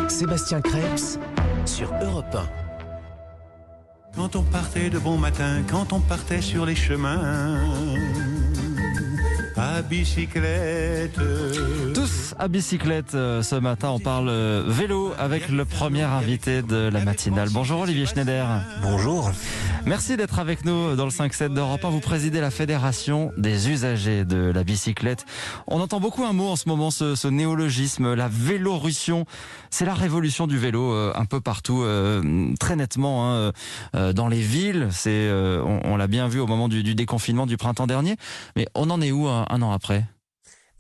Sébastien Krebs sur Europe 1. Quand on partait de bon matin, quand on partait sur les chemins, à bicyclette. Tous à bicyclette ce matin, on parle vélo avec le premier invité de la matinale. Bonjour Olivier Schneider. Bonjour. Merci d'être avec nous dans le 5-7 d'Europe 1. Vous présidez la Fédération des usagers de la bicyclette. On entend beaucoup un mot en ce moment, ce néologisme, la vélorussion. C'est la révolution du vélo un peu partout, très nettement dans les villes. On l'a bien vu au moment du déconfinement du printemps dernier. Mais on en est où un an après ?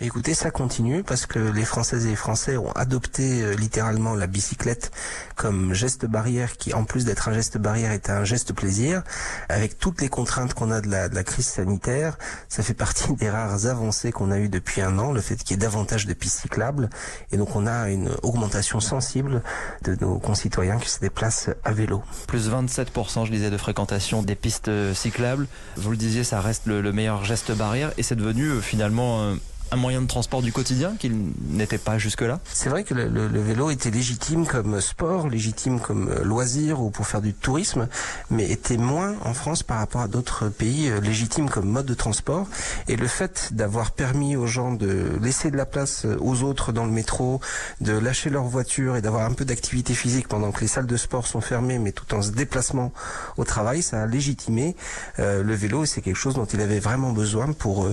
Écoutez, ça continue parce que les Françaises et les Français ont adopté littéralement la bicyclette comme geste barrière qui, en plus d'être un geste barrière, est un geste plaisir. Avec toutes les contraintes qu'on a de la crise sanitaire, ça fait partie des rares avancées qu'on a eues depuis un an, le fait qu'il y ait davantage de pistes cyclables. Et donc on a une augmentation sensible de nos concitoyens qui se déplacent à vélo. Plus 27%, je disais, de fréquentation des pistes cyclables. Vous le disiez, ça reste le meilleur geste barrière et c'est devenu finalement un moyen de transport du quotidien qu'il n'était pas jusque-là. C'est vrai que le vélo était légitime comme sport, légitime comme loisir ou pour faire du tourisme, mais était moins en France par rapport à d'autres pays légitime comme mode de transport. Et le fait d'avoir permis aux gens de laisser de la place aux autres dans le métro, de lâcher leur voiture et d'avoir un peu d'activité physique pendant que les salles de sport sont fermées, mais tout en se déplacement au travail, ça a légitimé le vélo et c'est quelque chose dont il avait vraiment besoin pour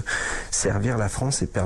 servir la France et permettre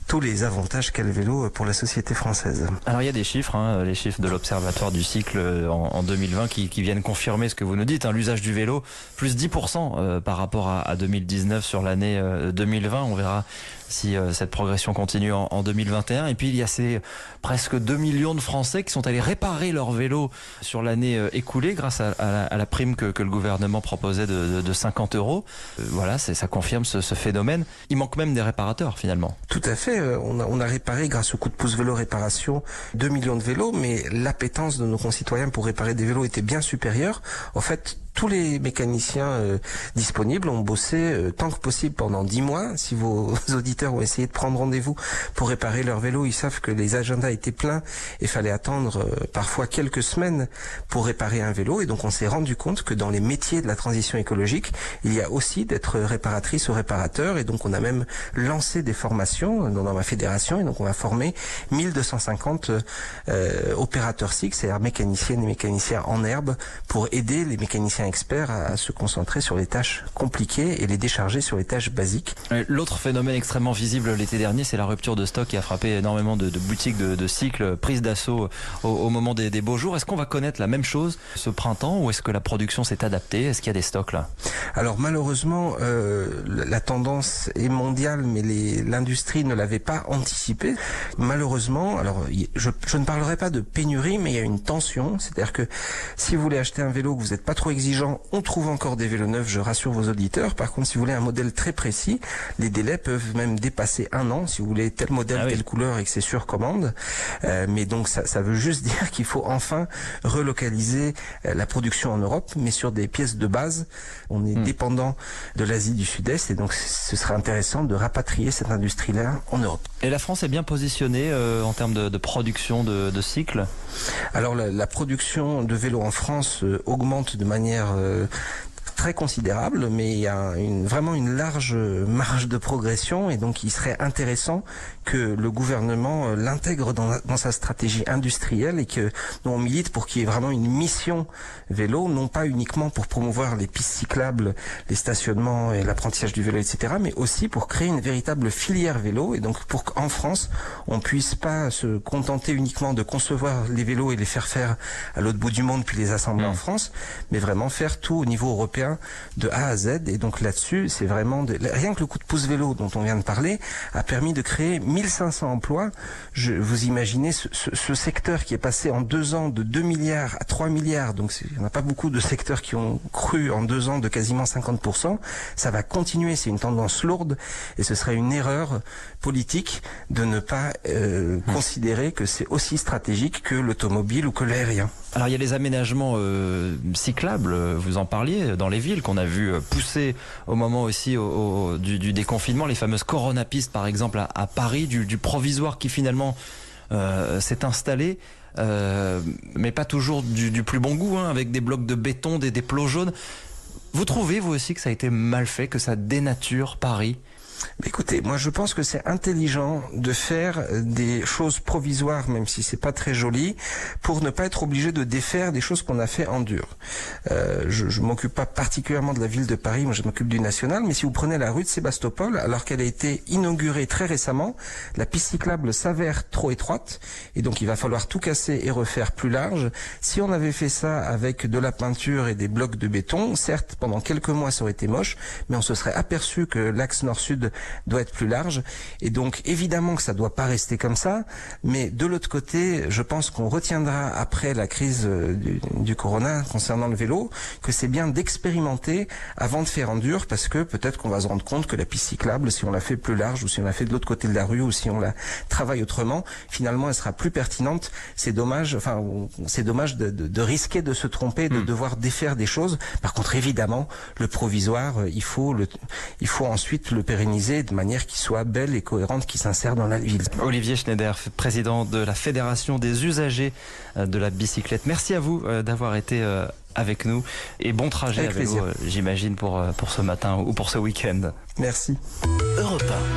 tous les avantages qu'a le vélo pour la société française. Alors il y a des chiffres, les chiffres de l'Observatoire du cycle en 2020 qui viennent confirmer ce que vous nous dites, l'usage du vélo, plus 10% par rapport à 2019 sur l'année 2020. On verra si cette progression continue en 2021. Et puis il y a ces presque 2 millions de Français qui sont allés réparer leur vélo sur l'année écoulée grâce à la prime que le gouvernement proposait de 50 €. Voilà, ça confirme ce phénomène. Il manque même des réparateurs finalement. Tout à fait. On a réparé grâce au coup de pouce vélo réparation 2 millions de vélos, mais l'appétence de nos concitoyens pour réparer des vélos était bien supérieure. En fait, tous les mécaniciens disponibles ont bossé tant que possible pendant 10 mois. Si vos auditeurs ont essayé de prendre rendez-vous pour réparer leur vélo, ils savent que les agendas étaient pleins et fallait attendre parfois quelques semaines pour réparer un vélo. Et donc on s'est rendu compte que dans les métiers de la transition écologique, il y a aussi d'être réparatrice ou réparateur. Et donc on a même lancé des formations dans ma fédération. Et donc on va former 1250 opérateurs cycles, c'est-à-dire mécaniciennes et mécaniciens en herbe, pour aider les mécaniciens experts à se concentrer sur les tâches compliquées et les décharger sur les tâches basiques. L'autre phénomène extrêmement visible l'été dernier, c'est la rupture de stock qui a frappé énormément de boutiques de cycles, prise d'assaut au moment des beaux jours. Est-ce qu'on va connaître la même chose ce printemps ou est-ce que la production s'est adaptée ? Est-ce qu'il y a des stocks là ? Alors malheureusement, la tendance est mondiale, mais l'industrie ne l'avait pas anticipé. Malheureusement, alors je ne parlerai pas de pénurie, mais il y a une tension. C'est-à-dire que si vous voulez acheter un vélo, que vous n'êtes pas trop exigeant, on trouve encore des vélos neufs, je rassure vos auditeurs. Par contre, si vous voulez un modèle très précis, les délais peuvent même dépasser 1 an si vous voulez tel modèle, telle couleur et que c'est sur commande. Mais donc ça veut juste dire qu'il faut enfin relocaliser la production en Europe, mais sur des pièces de base. On est dépendant de l'Asie du Sud-Est et donc ce serait intéressant de rapatrier cette industrie-là en Europe. Et la France est bien positionnée en termes de production de cycles ? Alors la production de vélos en France augmente de manière très considérable, mais il y a vraiment une large marge de progression et donc il serait intéressant que le gouvernement l'intègre dans sa stratégie industrielle et que nous on milite pour qu'il y ait vraiment une mission vélo, non pas uniquement pour promouvoir les pistes cyclables, les stationnements et l'apprentissage du vélo, etc., mais aussi pour créer une véritable filière vélo et donc pour qu'en France on puisse pas se contenter uniquement de concevoir les vélos et les faire faire à l'autre bout du monde puis les assembler en France, mais vraiment faire tout au niveau européen de A à Z. Et donc là-dessus, c'est vraiment rien que le coup de pouce vélo dont on vient de parler a permis de créer 1500 emplois. Vous imaginez ce secteur qui est passé en 2 ans de 2 milliards à 3 milliards. Donc il n'y en a pas beaucoup de secteurs qui ont cru en 2 ans de quasiment 50%. Ça va continuer, c'est une tendance lourde et ce serait une erreur politique de ne pas considérer que c'est aussi stratégique que l'automobile ou que l'aérien. Alors il y a les aménagements cyclables, vous en parliez, dans les villes qu'on a vu pousser au moment aussi du déconfinement, les fameuses Corona pistes par exemple à Paris, du provisoire qui finalement s'est installé. mais pas toujours du plus bon goût, hein, avec des blocs de béton, des plots jaunes. Vous trouvez, vous aussi, que ça a été mal fait, que ça dénature Paris ? Écoutez, moi je pense que c'est intelligent de faire des choses provisoires, même si c'est pas très joli, pour ne pas être obligé de défaire des choses qu'on a fait en dur. Je m'occupe pas particulièrement de la ville de Paris, moi je m'occupe du national, mais si vous prenez la rue de Sébastopol, alors qu'elle a été inaugurée très récemment, la piste cyclable s'avère trop étroite, et donc il va falloir tout casser et refaire plus large. Si on avait fait ça avec de la peinture et des blocs de béton, certes pendant quelques mois ça aurait été moche, mais on se serait aperçu que l'axe nord-sud doit être plus large, et donc évidemment que ça doit pas rester comme ça, mais de l'autre côté, je pense qu'on retiendra après la crise du corona concernant le vélo, que c'est bien d'expérimenter avant de faire en dur, parce que peut-être qu'on va se rendre compte que la piste cyclable, si on la fait plus large, ou si on la fait de l'autre côté de la rue, ou si on la travaille autrement, finalement elle sera plus pertinente. C'est dommage de risquer de se tromper, de devoir défaire des choses. Par contre, évidemment, le provisoire, il faut ensuite le pérenniser de manière qui soit belle et cohérente, qui s'insère dans la ville. Olivier Schneider, président de la Fédération des usagers de la bicyclette. Merci à vous d'avoir été avec nous, et bon trajet avec à vélo, j'imagine, pour ce matin ou pour ce week-end. Merci. Europe 1.